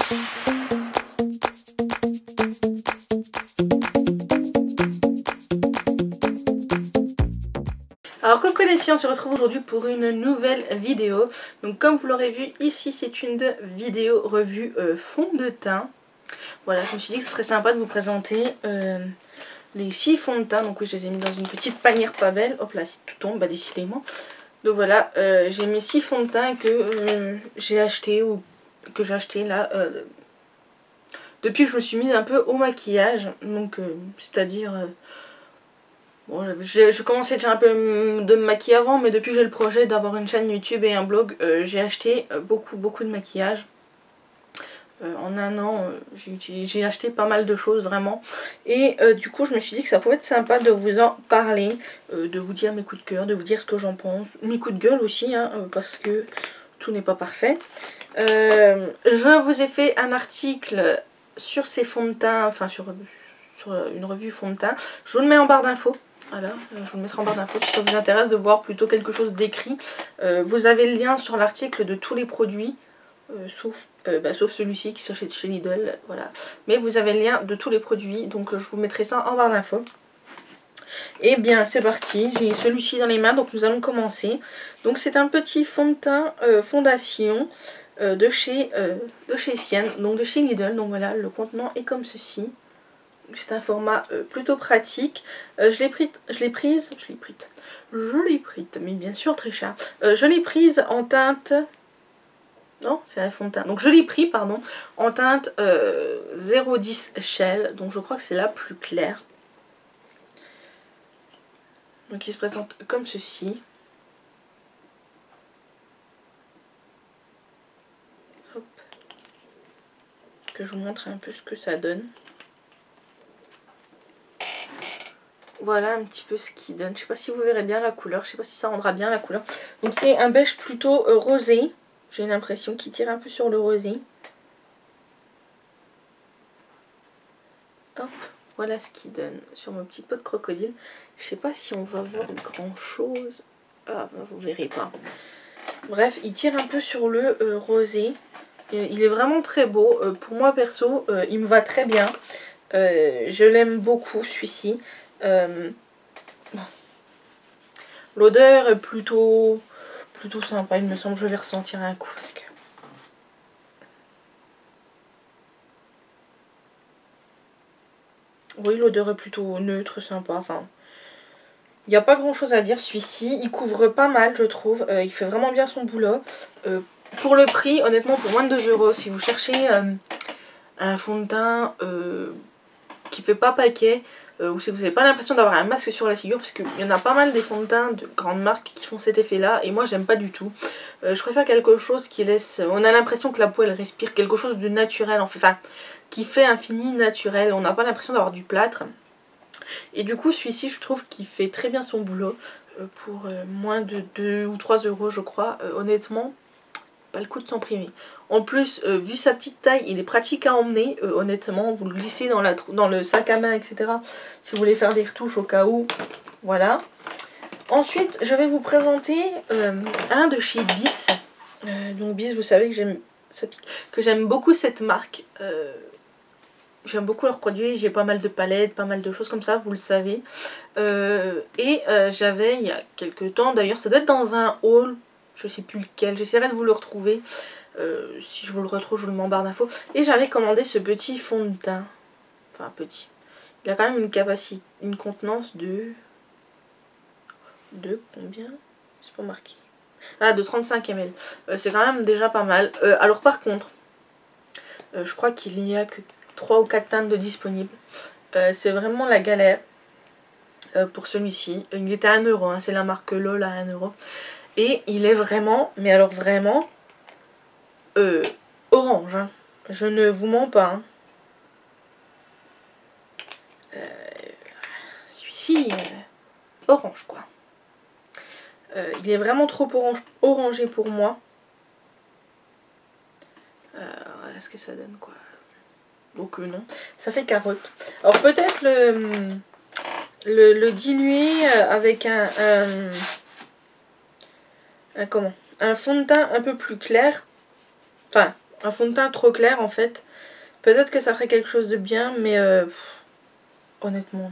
Alors coucou les filles, on se retrouve aujourd'hui pour une nouvelle vidéo. Donc comme vous l'aurez vu, ici c'est une vidéo revue fond de teint. Voilà, je me suis dit que ce serait sympa de vous présenter les 6 fonds de teint. Donc oui, je les ai mis dans une petite panière pas belle. Hop là, si tout tombe, bah décidément. Donc voilà, j'ai mis 6 fonds de teint que j'ai acheté ou que j'ai acheté là depuis que je me suis mise un peu au maquillage. Donc c'est-à-dire... bon, je commençais déjà un peu de me maquiller avant, mais depuis que j'ai le projet d'avoir une chaîne YouTube et un blog, j'ai acheté beaucoup de maquillage. En un an, j'ai acheté pas mal de choses vraiment. Et du coup, je me suis dit que ça pouvait être sympa de vous en parler, de vous dire mes coups de cœur, de vous dire ce que j'en pense. Mes coups de gueule aussi, hein, parce que tout n'est pas parfait. Je vous ai fait un article sur ces fonds de teint, enfin sur une revue fond de teint. Je vous le mets en barre d'infos. Voilà, je vous le mettrai en barre d'infos si ça vous intéresse de voir plutôt quelque chose d'écrit. Vous avez le lien sur l'article de tous les produits, sauf celui-ci qui sort chez Lidl. Voilà. Mais vous avez le lien de tous les produits, donc je vous mettrai ça en barre d'infos. Et bien c'est parti, j'ai celui-ci dans les mains, donc nous allons commencer. Donc c'est un petit fond de teint fondation de chez Sienne, donc de chez Lidl. Donc voilà, le contenant est comme ceci. C'est un format plutôt pratique. Je l'ai prise, mais bien sûr très cher. Je l'ai prise en teinte... Non, c'est un fond de teint. Donc je l'ai pris, pardon, en teinte 010 Shell. Donc je crois que c'est la plus claire. Donc il se présente comme ceci. Hop. Que je vous montre un peu ce que ça donne. Voilà un petit peu ce qu'il donne. Je sais pas si vous verrez bien la couleur. Je sais pas si ça rendra bien la couleur. Donc c'est un beige plutôt rosé. J'ai l'impression qu'il tire un peu sur le rosé. Hop. Voilà ce qu'il donne sur mon petit pot de crocodile. Je sais pas si on va voir grand chose. Ah, ben, vous verrez pas. Bref, il tire un peu sur le rosé. Il est vraiment très beau. Pour moi perso, il me va très bien. Je l'aime beaucoup celui-ci. L'odeur est plutôt sympa, il me semble. Je vais ressentir un coup parce que... oui, l'odeur est plutôt neutre, sympa. Enfin, il n'y a pas grand chose à dire. Celui-ci, il couvre pas mal, je trouve. Il fait vraiment bien son boulot. Pour le prix, honnêtement, pour moins de 2 €, si vous cherchez un fond de teint qui fait pas paquet, ou si vous n'avez pas l'impression d'avoir un masque sur la figure, parce qu'il y en a pas mal des fonds de teint de grandes marques qui font cet effet là, et moi j'aime pas du tout. Je préfère quelque chose qui laisse... on a l'impression que la peau elle respire, quelque chose de naturel en fait, enfin qui fait un fini naturel, on n'a pas l'impression d'avoir du plâtre. Et du coup celui-ci je trouve qu'il fait très bien son boulot, pour moins de 2 ou 3 € je crois, honnêtement pas le coup de s'en priver. En plus, vu sa petite taille, il est pratique à emmener. Honnêtement, vous le glissez dans le sac à main, etc. Si vous voulez faire des retouches au cas où. Voilà. Ensuite, je vais vous présenter un de chez Bis. Donc Bis, vous savez que j'aime beaucoup cette marque. J'aime beaucoup leurs produits. J'ai pas mal de palettes, pas mal de choses comme ça, vous le savez. J'avais, il y a quelques temps, d'ailleurs, ça doit être dans un haul. Je sais plus lequel, j'essaierai de vous le retrouver. Si je vous le retrouve, je vous le mets en barre d'infos. Et j'avais commandé ce petit fond de teint. Enfin petit. Il a quand même une contenance de combien? C'est pas marqué. Ah, de 35 ml. C'est quand même déjà pas mal. Alors par contre, je crois qu'il n'y a que 3 ou 4 teintes de disponibles. C'est vraiment la galère pour celui-ci. Il était à 1 €, hein, c'est la marque LOL à 1 €. Et il est vraiment, mais alors vraiment, orange. Hein. Je ne vous mens pas. Hein. Celui-ci, orange quoi. Il est vraiment trop orangé pour moi. Voilà ce que ça donne quoi. Donc non, ça fait carotte. Alors peut-être le diluer avec un fond de teint un peu plus clair. Enfin, un fond de teint trop clair en fait. Peut-être que ça ferait quelque chose de bien, mais honnêtement non.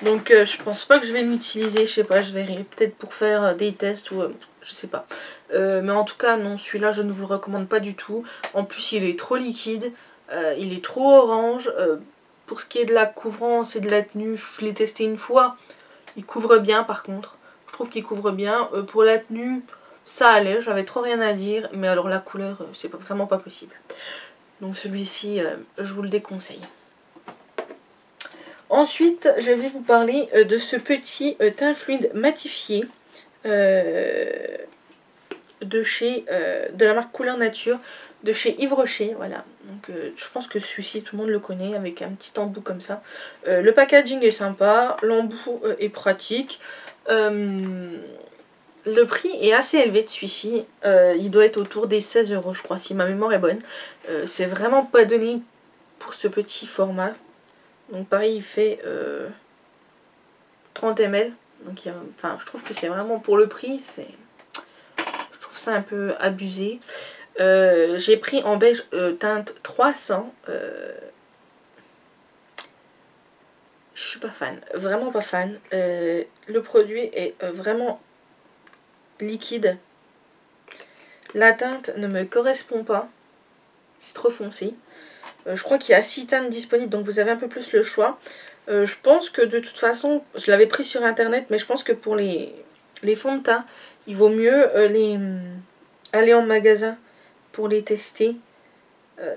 Donc je pense pas que je vais l'utiliser, je sais pas, je verrai. Peut-être pour faire des tests ou je sais pas. Mais en tout cas non, celui-là je ne vous le recommande pas du tout. En plus il est trop liquide, il est trop orange. Pour ce qui est de la couvrance et de la tenue, je l'ai testé une fois. Il couvre bien par contre. Je trouve qu'il couvre bien. Pour la tenue, ça allait, j'avais trop rien à dire. Mais alors la couleur, c'est vraiment pas possible. Donc celui-ci, je vous le déconseille. Ensuite, je vais vous parler de ce petit teint fluide matifié de la marque Couleur Nature, de chez Yves Rocher, voilà. Donc je pense que celui-ci tout le monde le connaît avec un petit embout comme ça. Le packaging est sympa, l'embout est pratique. Le prix est assez élevé de celui-ci, il doit être autour des 16 € je crois si ma mémoire est bonne. C'est vraiment pas donné pour ce petit format. Donc pareil il fait 30 ml. Donc enfin je trouve que c'est vraiment pour le prix, je trouve ça un peu abusé. J'ai pris en beige teinte 300. Je suis pas fan, vraiment pas fan. Le produit est vraiment liquide. La teinte ne me correspond pas. C'est trop foncé. Je crois qu'il y a 6 teintes disponibles, donc vous avez un peu plus le choix. Je pense que de toute façon, je l'avais pris sur internet, mais je pense que pour les fonds de teint, il vaut mieux aller en magasin pour les tester.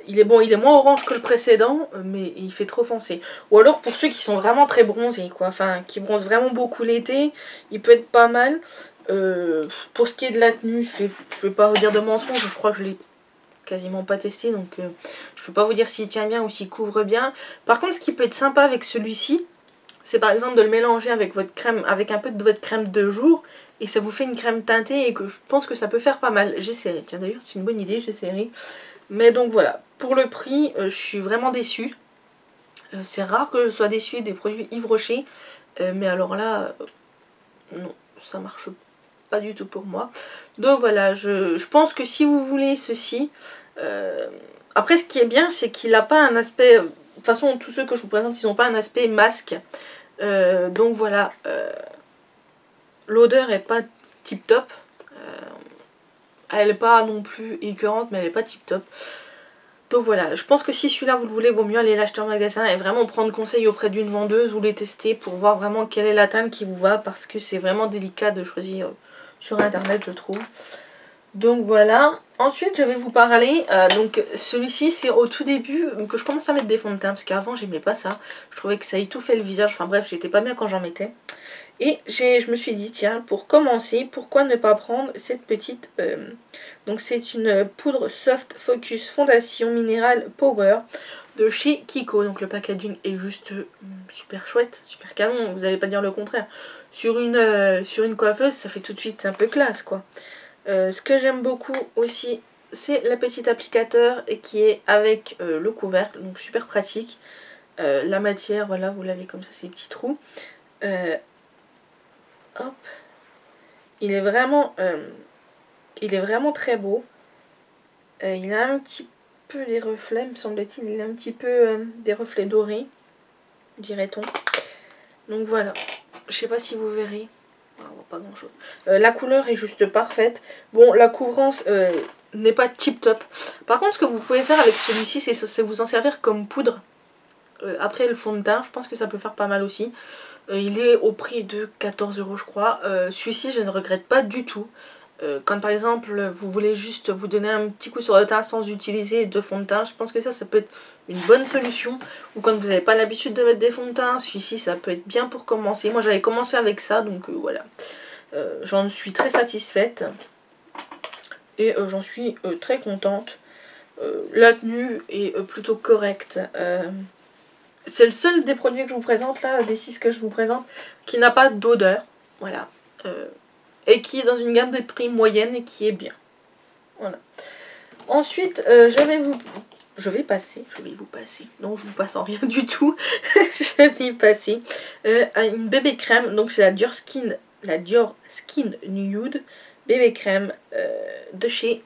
Il est moins orange que le précédent, mais il fait trop foncé. Ou alors pour ceux qui sont vraiment très bronzés, quoi. Enfin, qui bronzent vraiment beaucoup l'été, il peut être pas mal. Pour ce qui est de la tenue, je vais pas vous dire de mensonge, je crois que je l'ai quasiment pas testé, donc je peux pas vous dire s'il tient bien ou s'il couvre bien. Par contre, ce qui peut être sympa avec celui-ci, c'est par exemple de le mélanger avec votre crème, avec un peu de votre crème de jour, et ça vous fait une crème teintée, et que je pense que ça peut faire pas mal. J'essaierai, tiens d'ailleurs c'est une bonne idée, j'essaierai. Mais donc voilà, pour le prix, je suis vraiment déçue. C'est rare que je sois déçue des produits Yves Rocher, mais alors là, non, ça marche pas du tout pour moi. Donc voilà, je pense que si vous voulez ceci, après ce qui est bien, c'est qu'il n'a pas un aspect, de toute façon tous ceux que je vous présente, ils n'ont pas un aspect masque. Donc voilà, l'odeur est pas tip top. Elle n'est pas non plus écœurante, mais elle n'est pas tip top. Donc voilà, je pense que si celui-là vous le voulez, vaut mieux aller l'acheter en magasin et vraiment prendre conseil auprès d'une vendeuse ou les tester pour voir vraiment quelle est la teinte qui vous va, parce que c'est vraiment délicat de choisir sur internet je trouve. Donc voilà, ensuite je vais vous parler, donc celui-ci c'est au tout début que je commence à mettre des fonds de teint, parce qu'avant j'aimais pas ça, je trouvais que ça étouffait le visage, enfin bref j'étais pas bien quand j'en mettais. Et je me suis dit, tiens, pour commencer, pourquoi ne pas prendre cette petite... donc c'est une poudre Soft Focus Fondation Minérale Power de chez Kiko. Donc le packaging est juste super chouette, super canon, vous n'allez pas dire le contraire. Sur une coiffeuse, ça fait tout de suite un peu classe, quoi. Ce que j'aime beaucoup aussi, c'est la petite applicateur et qui est avec le couvercle, donc super pratique. La matière, voilà, vous l'avez comme ça, ces petits trous. Hop. Il est vraiment très beau. Il a un petit peu des reflets, me semble-t-il. Il a un petit peu des reflets dorés, dirait-on. Donc voilà. Je sais pas si vous verrez. On voit pas grand-chose. La couleur est juste parfaite. Bon, la couvrance n'est pas tip top. Par contre, ce que vous pouvez faire avec celui-ci, c'est vous en servir comme poudre. Après le fond de teint, je pense que ça peut faire pas mal aussi. Il est au prix de 14 € je crois. Celui-ci je ne regrette pas du tout. Quand par exemple vous voulez juste vous donner un petit coup sur le teint sans utiliser de fond de teint, je pense que ça peut être une bonne solution. Ou quand vous n'avez pas l'habitude de mettre des fonds de teint, celui-ci ça peut être bien pour commencer. Moi j'avais commencé avec ça, donc voilà. J'en suis très satisfaite. Et j'en suis très contente. La tenue est plutôt correcte. C'est le seul des produits que je vous présente là, des 6 que je vous présente, qui n'a pas d'odeur, voilà, et qui est dans une gamme de prix moyenne et qui est bien, voilà. Ensuite, je vais vous passer, non je vous passe en rien du tout, je vais passer à une bébé crème, donc c'est la Dior Skin Nude bébé crème de chez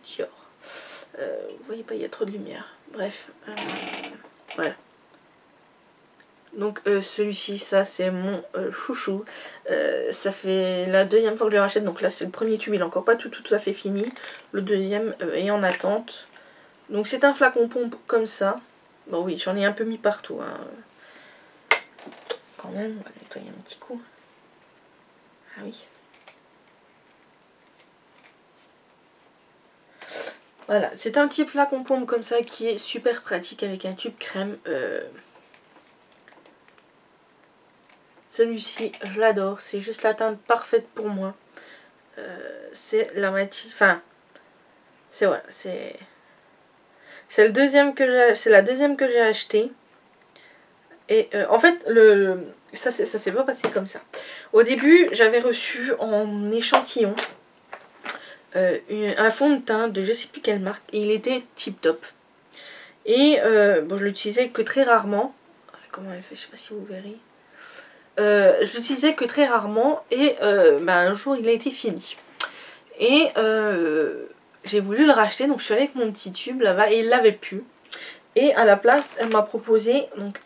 Dior. Vous voyez pas, il y a trop de lumière. Bref, voilà. Donc celui-ci, ça c'est mon chouchou. Ça fait la deuxième fois que je le rachète. Donc là c'est le premier tube, il est encore pas tout à fait fini. Le deuxième est en attente. Donc c'est un flacon pompe comme ça. Bon oui, j'en ai un peu mis partout. Hein. Quand même, on va nettoyer un petit coup. Ah oui. Voilà, c'est un petit flacon pompe comme ça qui est super pratique avec un tube crème. Celui-ci, je l'adore. C'est juste la teinte parfaite pour moi. C'est la matière... Enfin, c'est voilà, c'est la deuxième que j'ai acheté. Et en fait, ça s'est pas passé comme ça. Au début, j'avais reçu en échantillon un fond de teint de je sais plus quelle marque. Et il était tip top. Et bon, je l'utilisais que très rarement. Comment elle fait, je sais pas si vous verrez. Je l'utilisais que très rarement. Et un jour, il a été fini. Et j'ai voulu le racheter. Donc je suis allée avec mon petit tube là-bas. Et il l'avait plus. Et à la place, elle m'a proposé donc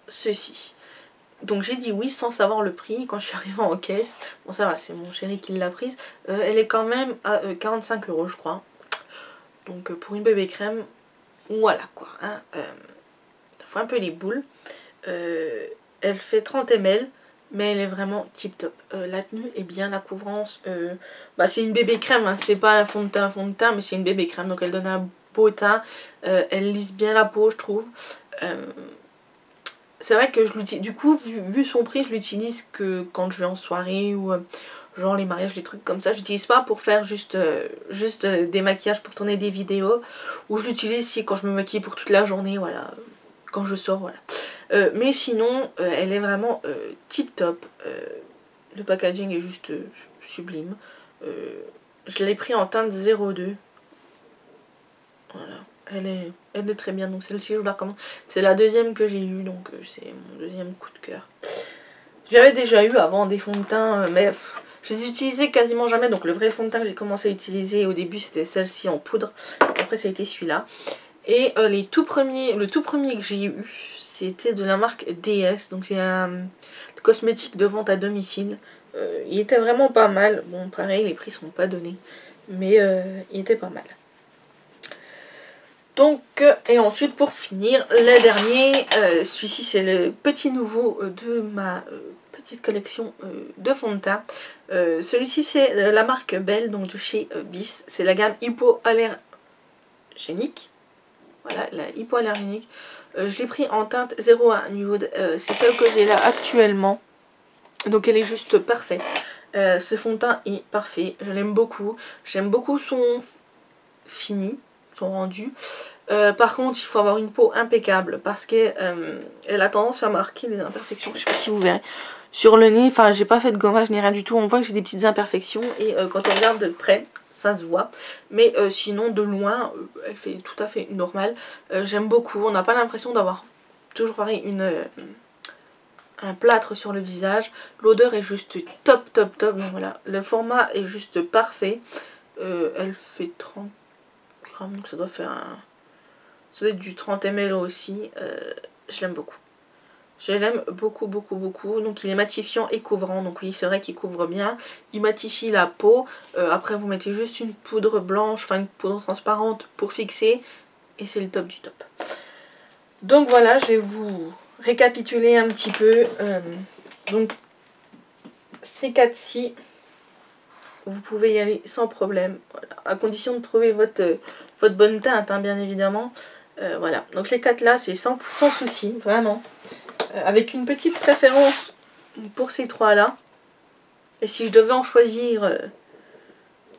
ceci. Donc j'ai dit oui sans savoir le prix. Quand je suis arrivée en caisse, bon ça va, c'est mon chéri qui l'a prise, elle est quand même à 45 € je crois. Donc pour une bébé crème, voilà quoi, hein, ça fait un peu les boules. Elle fait 30 ml, mais elle est vraiment tip top. La tenue est bien, la couvrance, c'est une bébé crème, hein, c'est pas un fond de teint, mais c'est une bébé crème, donc elle donne un beau teint, elle lisse bien la peau je trouve. C'est vrai que je l'utilise, du coup, vu son prix, je l'utilise que quand je vais en soirée ou genre les mariages, des trucs comme ça. Je l'utilise pas pour faire juste des maquillages pour tourner des vidéos. Ou je l'utilise si quand je me maquille pour toute la journée, voilà, quand je sors, voilà. Mais sinon, elle est vraiment tip top. Le packaging est juste sublime. Je l'ai pris en teinte 02. Voilà. Elle est très bien, donc celle-ci je vous la recommande. C'est la deuxième que j'ai eue, donc c'est mon deuxième coup de cœur. J'avais déjà eu avant des fonds de teint, mais je les utilisais quasiment jamais. Donc le vrai fond de teint que j'ai commencé à utiliser au début c'était celle-ci en poudre. Après ça a été celui-là. Et le tout premier que j'ai eu, c'était de la marque DS. Donc c'est un cosmétique de vente à domicile. Il était vraiment pas mal. Bon pareil, les prix sont pas donnés. Mais il était pas mal. Donc, et ensuite pour finir, le dernier, celui-ci c'est le petit nouveau de ma petite collection de fond de teint. Celui-ci c'est la marque Belle, donc de chez Bis, c'est la gamme hypoallergénique. Voilà, la hypoallergénique. Je l'ai pris en teinte 01 nude, c'est celle que j'ai là actuellement. Donc elle est juste parfaite. Ce fond de teint est parfait, je l'aime beaucoup. J'aime beaucoup son fini, son rendu. Par contre il faut avoir une peau impeccable parce qu'elle a tendance à marquer des imperfections, je sais pas si vous verrez sur le nez, enfin j'ai pas fait de gommage ni rien du tout, on voit que j'ai des petites imperfections et quand on regarde de près ça se voit, mais sinon de loin elle fait tout à fait normale. J'aime beaucoup, on n'a pas l'impression d'avoir toujours pareil un plâtre sur le visage, l'odeur est juste top, donc voilà, le format est juste parfait. Elle fait 30 grammes, donc ça doit faire ça doit être du 30 ml aussi. Je l'aime beaucoup. Je l'aime beaucoup. Donc il est matifiant et couvrant. Donc oui, c'est vrai qu'il couvre bien. Il matifie la peau. Après vous mettez juste une poudre blanche, enfin une poudre transparente pour fixer. Et c'est le top du top. Donc voilà, je vais vous récapituler un petit peu. Donc ces 4-ci, vous pouvez y aller sans problème. Voilà. À condition de trouver votre bonne teinte, hein, bien évidemment. Voilà, donc les 4 là c'est sans souci, vraiment. Avec une petite préférence pour ces 3 là. Et si je devais en choisir,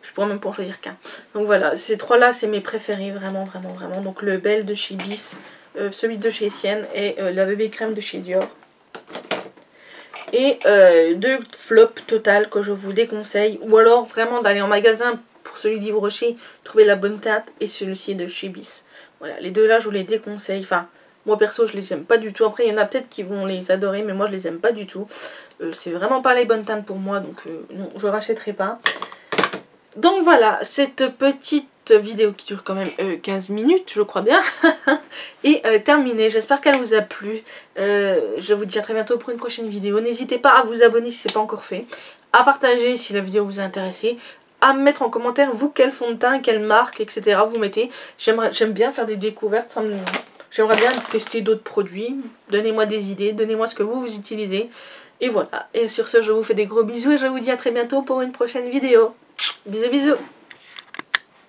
je pourrais même pas en choisir qu'un. Donc voilà, ces 3 là c'est mes préférés, vraiment. Donc le Belle de chez Bis, celui de chez Sienne et la bébé crème de chez Dior. Et 2 flops total que je vous déconseille. Ou alors vraiment d'aller en magasin pour celui d'Yves Rocher, trouver la bonne teinte et celui-ci de chez Bis. Voilà, les deux là je vous les déconseille. Enfin, moi perso je les aime pas du tout. Après il y en a peut-être qui vont les adorer, mais moi je les aime pas du tout. C'est vraiment pas les bonnes teintes pour moi, donc non, je rachèterai pas. Donc voilà, cette petite vidéo qui dure quand même 15 minutes, je crois bien, est terminée. J'espère qu'elle vous a plu. Je vous dis à très bientôt pour une prochaine vidéo. N'hésitez pas à vous abonner si ce n'est pas encore fait, à partager si la vidéo vous a intéressé, à me mettre en commentaire vous quel fond de teint, quelle marque, etc. vous mettez. J'aime bien faire des découvertes, j'aimerais bien tester d'autres produits. Donnez-moi des idées, donnez-moi ce que vous utilisez. Et voilà, et sur ce je vous fais des gros bisous et je vous dis à très bientôt pour une prochaine vidéo. Bisous bisous.